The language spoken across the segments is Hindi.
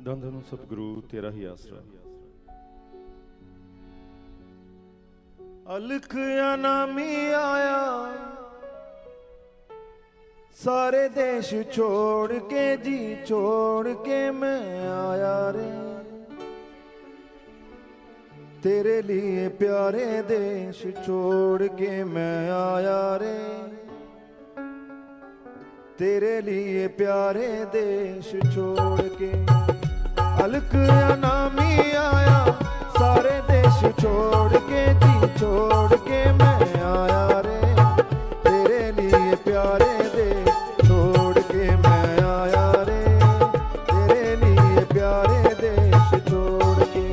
धन धन सतगुरु तेरा ही आसरा। अलख अनामी आया सारे देश छोड़ के जी छोड़ के मैं आया रे, तेरे लिए प्यारे देश छोड़ के मैं आया रे, तेरे लिए प्यारे देश छोड़ के। अलख अनामी आया सारे देश छोड़ के जी छोड़ के मैं आया रे, तेरे लिए प्यारे देश छोड़ के मैं आया रे, तेरे लिए प्यारे देश छोड़ के।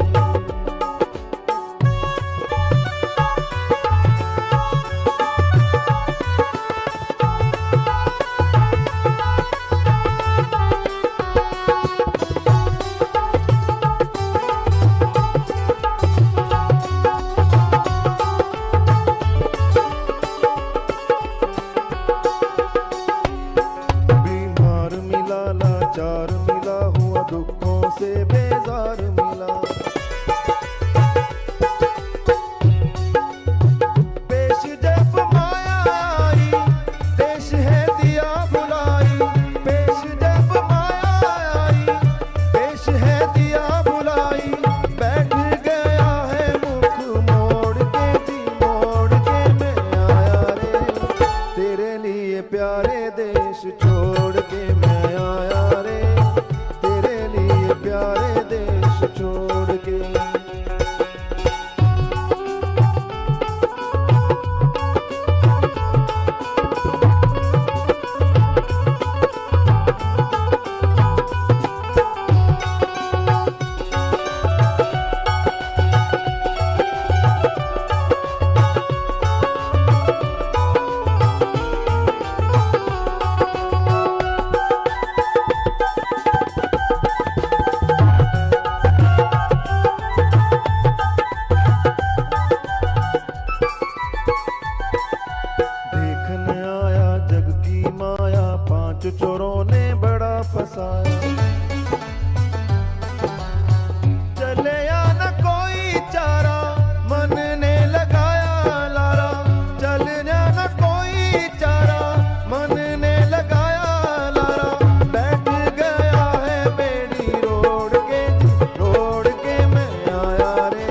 लाचार मिला हुआ दुखों से बेजार मिला, पेश जब माया आई देश है दिया बुलाई, पेश जब माया आई देश है दिया बुलाई, बैठ गया है मुख मोड़ के जी मोड़ के मैं आया रे, तेरे लिए प्यारे देश छोड़ के मैं आया रे, तेरे लिए प्यारे देश छोड़ के। चोरों ने बड़ा फसाया, चले या न कोई चारा मन ने लगाया लारा, चले या न कोई चारा मन ने लगाया लारा, बैठ गया है बेड़ी रोड के मैं आया रे,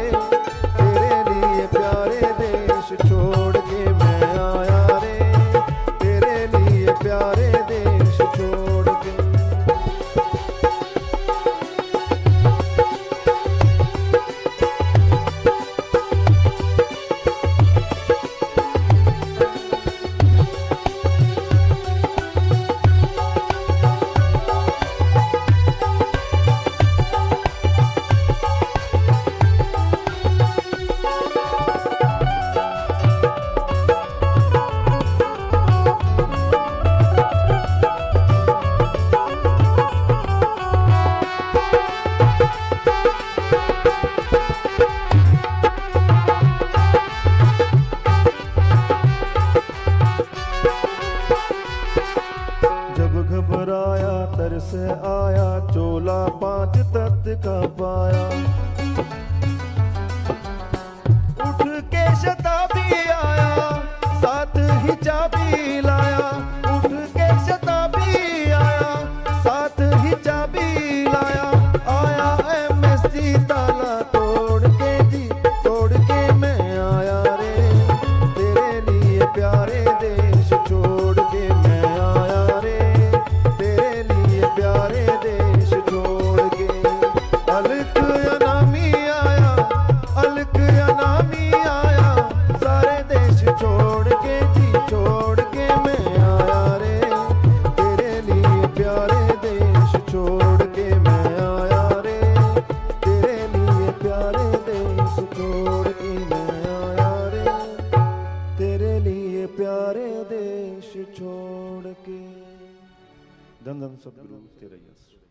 तेरे लिए प्यारे देश छोड़ के मैं आया रे, तेरे लिए प्यारे देश छोड़ के। घबराया तरस आया चोला 5 तत्व का पाया, उठ के शताबी आया साथ ही चाबी लाया, उठ के शताबी आया साथ ही चाबी लाया, आया एमएसजी ताला तोड़ के जी तोड़ के मैं आया रे, तेरे लिए प्यारे देश छोड़ के मैं आया रे, तेरे लिए प्यारे देश छोड़ के। अलख अनामी आया अलख अनामी आया सारे देश छोड़ के जी छोड़ के मैं आया रे, तेरे लिए प्यारे देश छोड़ के मैं आया रे, तेरे लिए प्यारे देश छोड़ के मैं आया रे, तेरे लिए प्यारे देश छोड़ के। धन धन सतगुरु तेरा ही आसरा।